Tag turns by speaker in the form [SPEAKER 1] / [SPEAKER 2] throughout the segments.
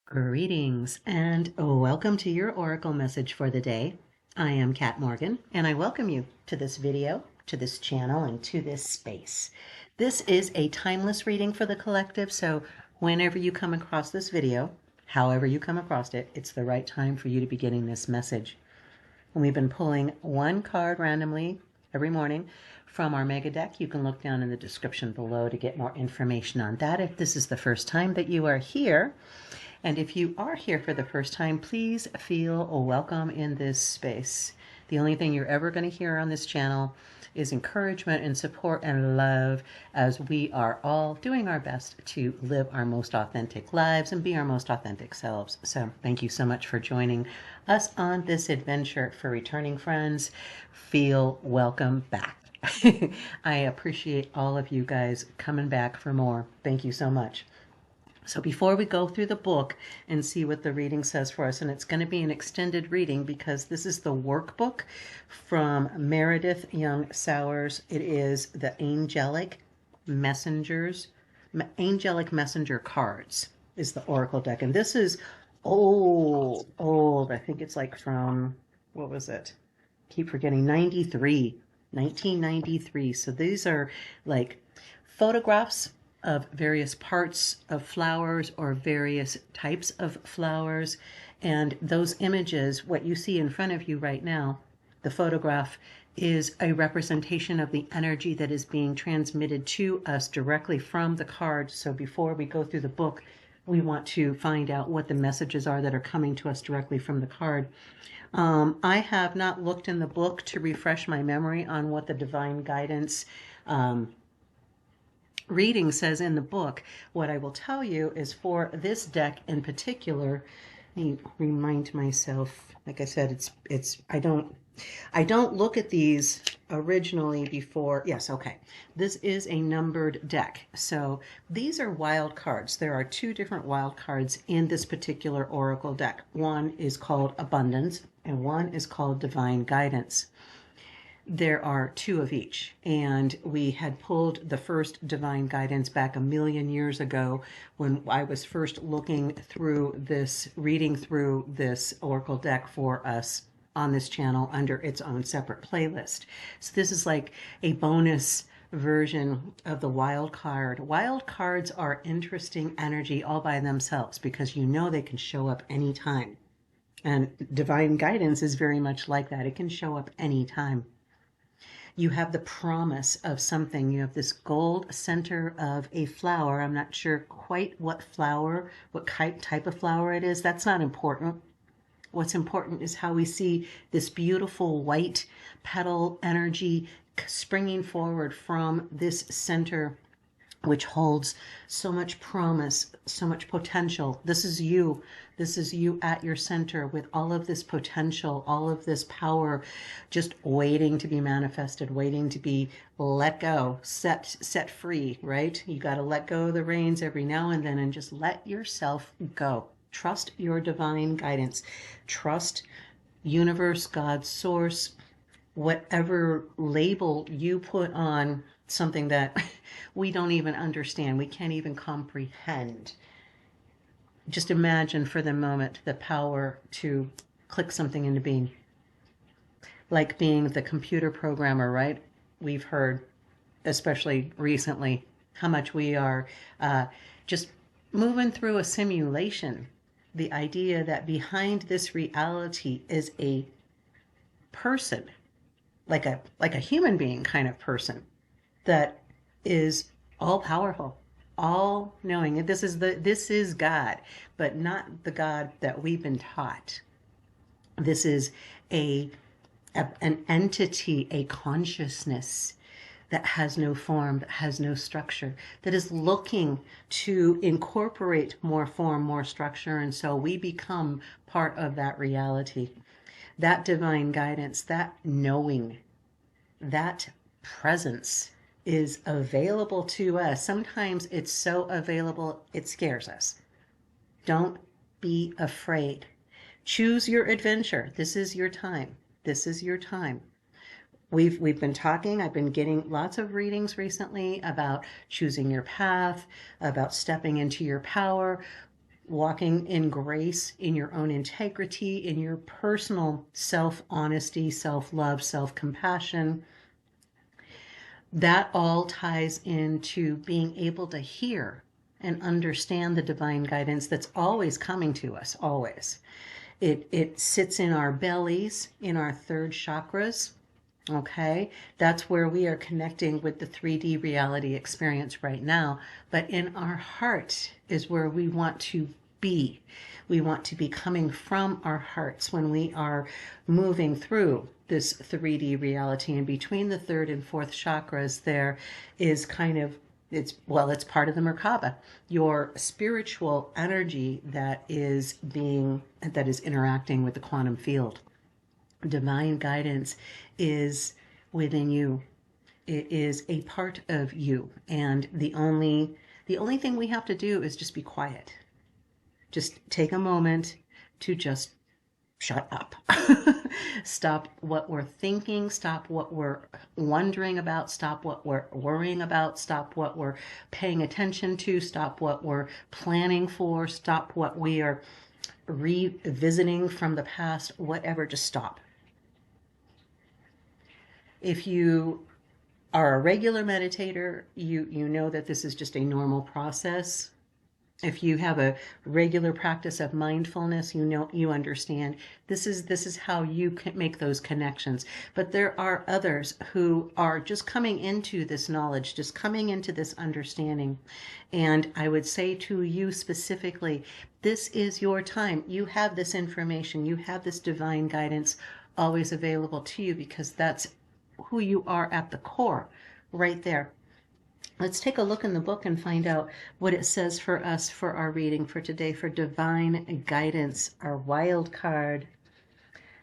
[SPEAKER 1] Greetings and welcome to your Oracle message for the day. I am Kat Morgan and I welcome you to this video, to this channel, and to this space. This is a timeless reading for the collective, so whenever you come across this video, however you come across it, it's the right time for you to be getting this message. And we've been pulling one card randomly every morning from our mega deck. You can look down in the description below to get more information on that if this is the first time that you are here. And if you are here for the first time, please feel welcome in this space. The only thing you're ever going to hear on this channel is encouragement and support and love as we are all doing our best to live our most authentic lives and be our most authentic selves. So thank you so much for joining us on this adventure. For returning friends, feel welcome back. I appreciate all of you guys coming back for more. Thank you so much. So before we go through the book and see what the reading says for us, and it's going to be an extended reading because this is the workbook from Meredith Young-Sowers. It is the Angelic Messenger cards is the Oracle deck. And this is old. I think it's like from, what was it? Keep forgetting, 1993. So these are like photographs of various parts of flowers or various types of flowers. And those images, what you see in front of you right now, the photograph is a representation of the energy that is being transmitted to us directly from the card. So before we go through the book, we want to find out what the messages are that are coming to us directly from the card. I have not looked in the book to refresh my memory on what the divine guidance reading says in the book. What I will tell you is for this deck in particular, let me remind myself, like I said, I don't look at these originally before. Yes, okay. This is a numbered deck. So these are wild cards. There are two different wild cards in this particular Oracle deck. One is called Abundance and one is called Divine Guidance. There are two of each, and we had pulled the first divine guidance back a million years ago when I was first reading through this Oracle deck for us on this channel under its own separate playlist. So this is like a bonus version of the wild card. Wild cards are interesting energy all by themselves because you know they can show up anytime. And divine guidance is very much like that. It can show up anytime. You have the promise of something. You have this gold center of a flower. I'm not sure quite what flower, what type of flower it is. That's not important. What's important is how we see this beautiful white petal energy springing forward from this center, which holds so much promise, so much potential. This is you. This is you at your center with all of this potential, all of this power, just waiting to be manifested, waiting to be let go, set free, right? You got to let go of the reins every now and then and just let yourself go. Trust your divine guidance. Trust universe, God, source, whatever label you put on something that we don't even understand, we can't even comprehend. Just imagine for the moment the power to click something into being. Like being the computer programmer, right? We've heard, especially recently, how much we are just moving through a simulation. The idea that behind this reality is a person, like a human being kind of person, that is all powerful, all knowing. This is God, but not the God that we've been taught. This is an entity, a consciousness that has no form, that has no structure, that is looking to incorporate more form, more structure, and so we become part of that reality. That divine guidance, that knowing, that presence is available to us. Sometimes it's so available, it scares us. Don't be afraid. Choose your adventure. This is your time. This is your time. We've been talking, I've been getting lots of readings recently about choosing your path, about stepping into your power. walking in grace, in your own integrity, in your personal self-honesty, self-love, self-compassion. That all ties into being able to hear and understand the divine guidance that's always coming to us, always. It sits in our bellies, in our third chakras. Okay, that's where we are connecting with the 3D reality experience right now. But in our heart is where we want to be. We want to be coming from our hearts when we are moving through this 3D reality. And between the third and fourth chakras, there is kind of, it's part of the Merkaba, your spiritual energy that is interacting with the quantum field. Divine guidance is within you. It is a part of you. And the only thing we have to do is just be quiet. Just take a moment to just shut up. Stop what we're thinking, stop what we're wondering about, stop what we're worrying about, stop what we're paying attention to, stop what we're planning for, stop what we are revisiting from the past, whatever, just stop. If you are a regular meditator, you know that this is just a normal process. If you have a regular practice of mindfulness, you understand this is how you can make those connections. But there are others who are just coming into this knowledge, just coming into this understanding. And I would say to you specifically, this is your time. You have this information, you have this divine guidance always available to you, because that's who you are at the core, right there. Let's take a look in the book and find out what it says for us for our reading for today for divine guidance, our wild card.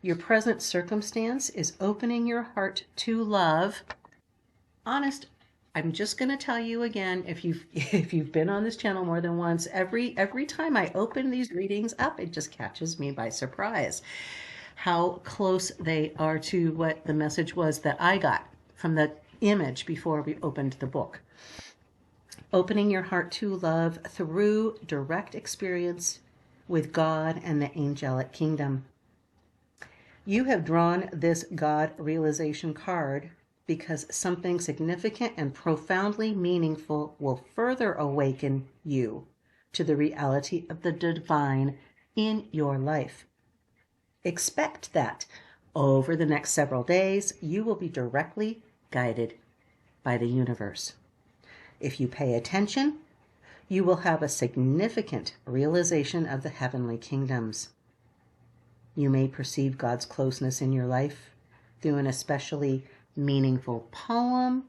[SPEAKER 1] Your present circumstance is opening your heart to love. Honest, I'm just going to tell you again, if you've been on this channel more than once, every time I open these readings up, it just catches me by surprise how close they are to what the message was that I got from the image before we opened the book. Opening your heart to love through direct experience with God and the angelic kingdom. You have drawn this God realization card because something significant and profoundly meaningful will further awaken you to the reality of the divine in your life. Expect that over the next several days, you will be directly guided by the universe. If you pay attention, you will have a significant realization of the heavenly kingdoms. You may perceive God's closeness in your life through an especially meaningful poem,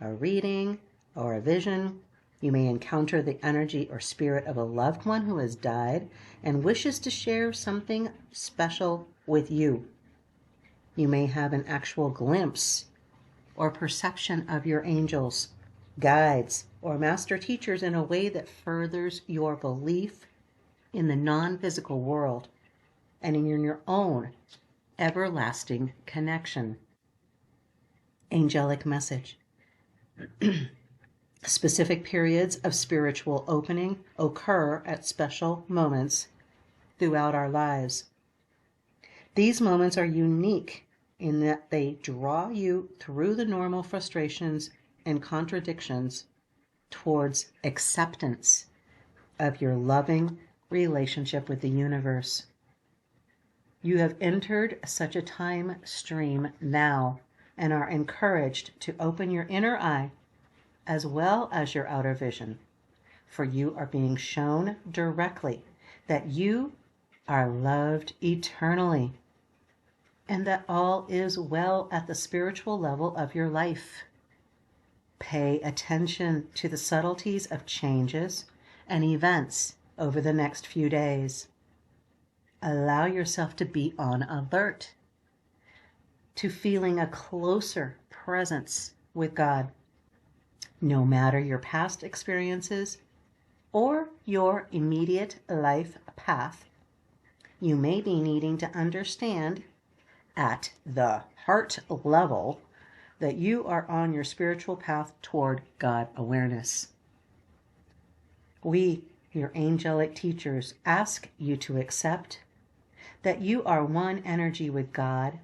[SPEAKER 1] a reading, or a vision. You may encounter the energy or spirit of a loved one who has died and wishes to share something special with you. You may have an actual glimpse or perception of your angels, guides, or master teachers in a way that furthers your belief in the non-physical world and in your own everlasting connection. Angelic message. Specific periods of spiritual opening occur at special moments throughout our lives. These moments are unique in that they draw you through the normal frustrations and contradictions towards acceptance of your loving relationship with the universe. You have entered such a time stream now and are encouraged to open your inner eye as well as your outer vision, for you are being shown directly that you are loved eternally and that all is well at the spiritual level of your life. Pay attention to the subtleties of changes and events over the next few days. Allow yourself to be on alert, to feeling a closer presence with God. No matter your past experiences or your immediate life path, you may be needing to understand at the heart level that you are on your spiritual path toward God awareness. We your angelic teachers ask you to accept that you are one energy with God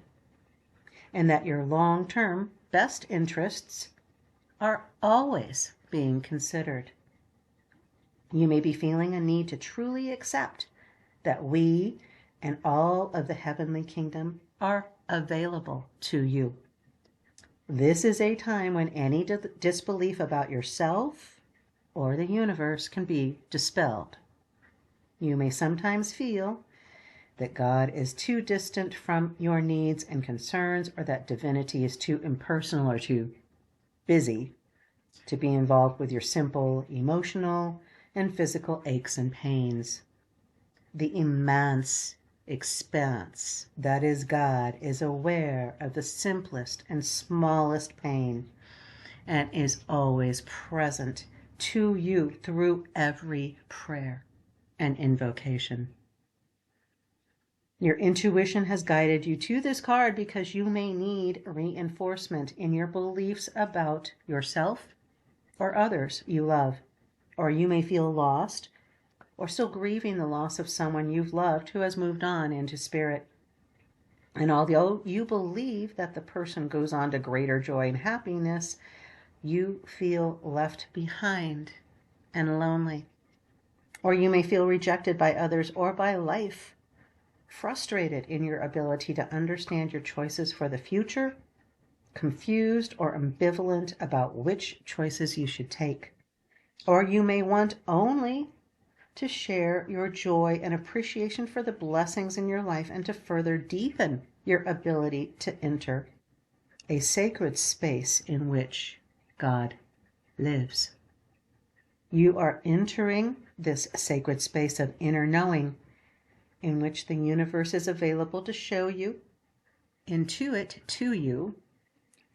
[SPEAKER 1] and that your long-term best interests are always being considered. You may be feeling a need to truly accept that we and all of the heavenly kingdom are available to you. This is a time when any disbelief about yourself or the universe can be dispelled. You may sometimes feel that God is too distant from your needs and concerns, or that divinity is too impersonal or too busy to be involved with your simple emotional and physical aches and pains. The immense expanse that is God is aware of the simplest and smallest pain and is always present to you through every prayer and invocation. Your intuition has guided you to this card because you may need reinforcement in your beliefs about yourself or others you love, or you may feel lost or still grieving the loss of someone you've loved who has moved on into spirit. And although you believe that the person goes on to greater joy and happiness, you feel left behind and lonely. Or you may feel rejected by others or by life, frustrated in your ability to understand your choices for the future, confused or ambivalent about which choices you should take. Or you may want only to share your joy and appreciation for the blessings in your life and to further deepen your ability to enter a sacred space in which God lives. You are entering this sacred space of inner knowing in which the universe is available to show you, intuit to you,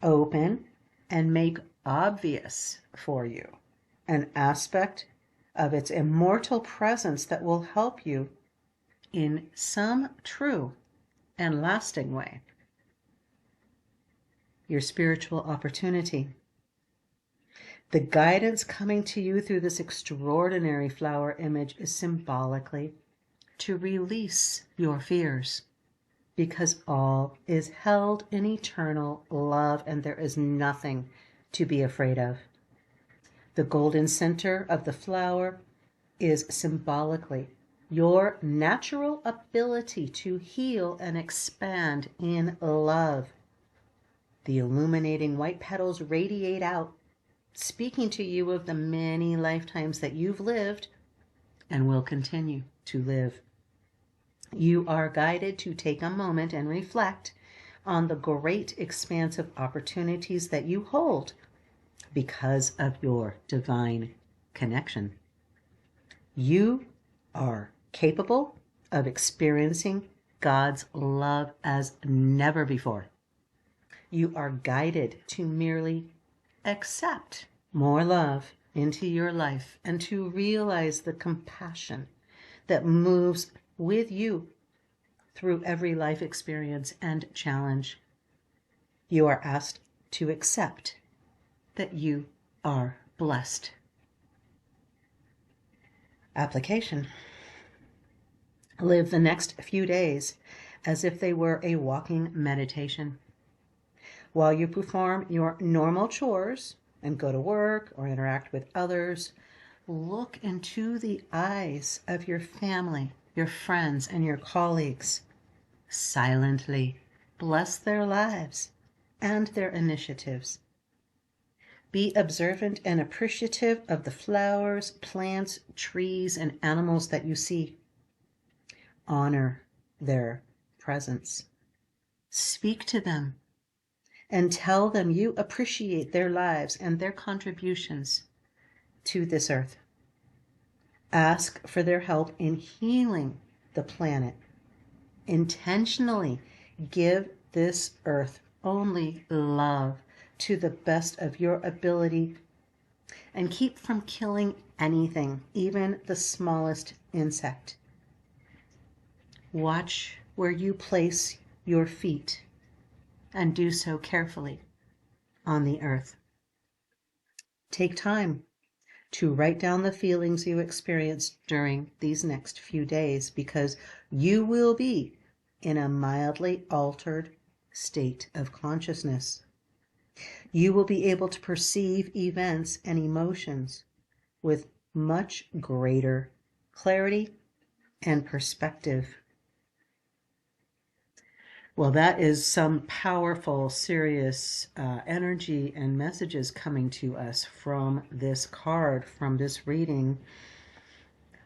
[SPEAKER 1] open, and make obvious for you an aspect of its immortal presence that will help you in some true and lasting way. Your spiritual opportunity. The guidance coming to you through this extraordinary flower image is symbolically to release your fears, because all is held in eternal love and there is nothing to be afraid of. The golden center of the flower is symbolically your natural ability to heal and expand in love. The illuminating white petals radiate out, speaking to you of the many lifetimes that you've lived and will continue to live. You are guided to take a moment and reflect on the great expanse of opportunities that you hold because of your divine connection. You are capable of experiencing God's love as never before. You are guided to merely accept more love into your life and to realize the compassion that moves with you through every life experience and challenge. You are asked to accept that you are blessed. Application. Live the next few days as if they were a walking meditation. While you perform your normal chores and go to work or interact with others, look into the eyes of your family, your friends, and your colleagues. Silently bless their lives and their initiatives. Be observant and appreciative of the flowers, plants, trees, and animals that you see. Honor their presence. Speak to them and tell them you appreciate their lives and their contributions to this earth. Ask for their help in healing the planet. Intentionally give this earth only love to the best of your ability and keep from killing anything, even the smallest insect. Watch where you place your feet and do so carefully on the earth. Take time to write down the feelings you experienced during these next few days, because you will be in a mildly altered state of consciousness. You will be able to perceive events and emotions with much greater clarity and perspective. Well, that is some powerful, serious energy and messages coming to us from this card, from this reading.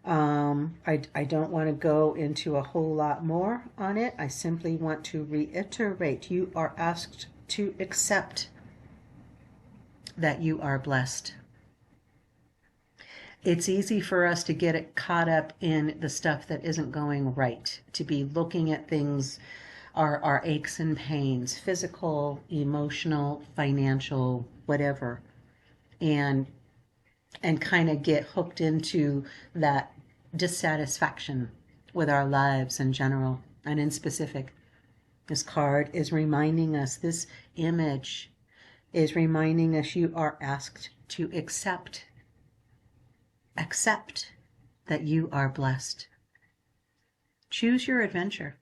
[SPEAKER 1] I don't want to go into a whole lot more on it. I simply want to reiterate, you are asked to accept that you are blessed. It's easy for us to get caught up in the stuff that isn't going right, to be looking at things, our aches and pains, physical, emotional, financial, whatever, and kind of get hooked into that dissatisfaction with our lives in general and in specific. This card is reminding us, this image is reminding us, you are asked to accept that you are blessed. Choose your adventure.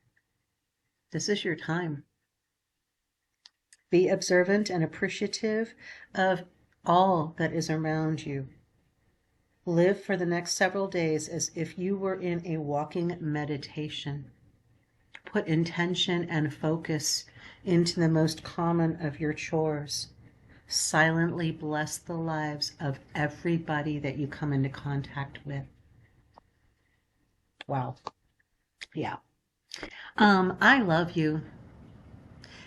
[SPEAKER 1] This is your time. Be observant and appreciative of all that is around you. Live for the next several days as if you were in a walking meditation. Put intention and focus into the most common of your chores. Silently bless the lives of everybody that you come into contact with. Wow. Yeah. I love you.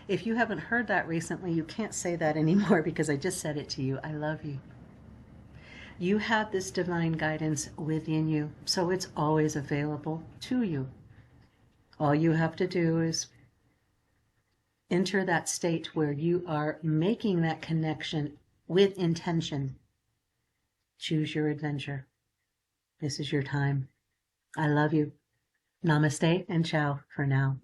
[SPEAKER 1] If you haven't heard that recently, you can't say that anymore because I just said it to you. I love you. You have this divine guidance within you, so it's always available to you. All you have to do is enter that state where you are making that connection with intention. Choose your adventure. This is your time. I love you. Namaste and ciao for now.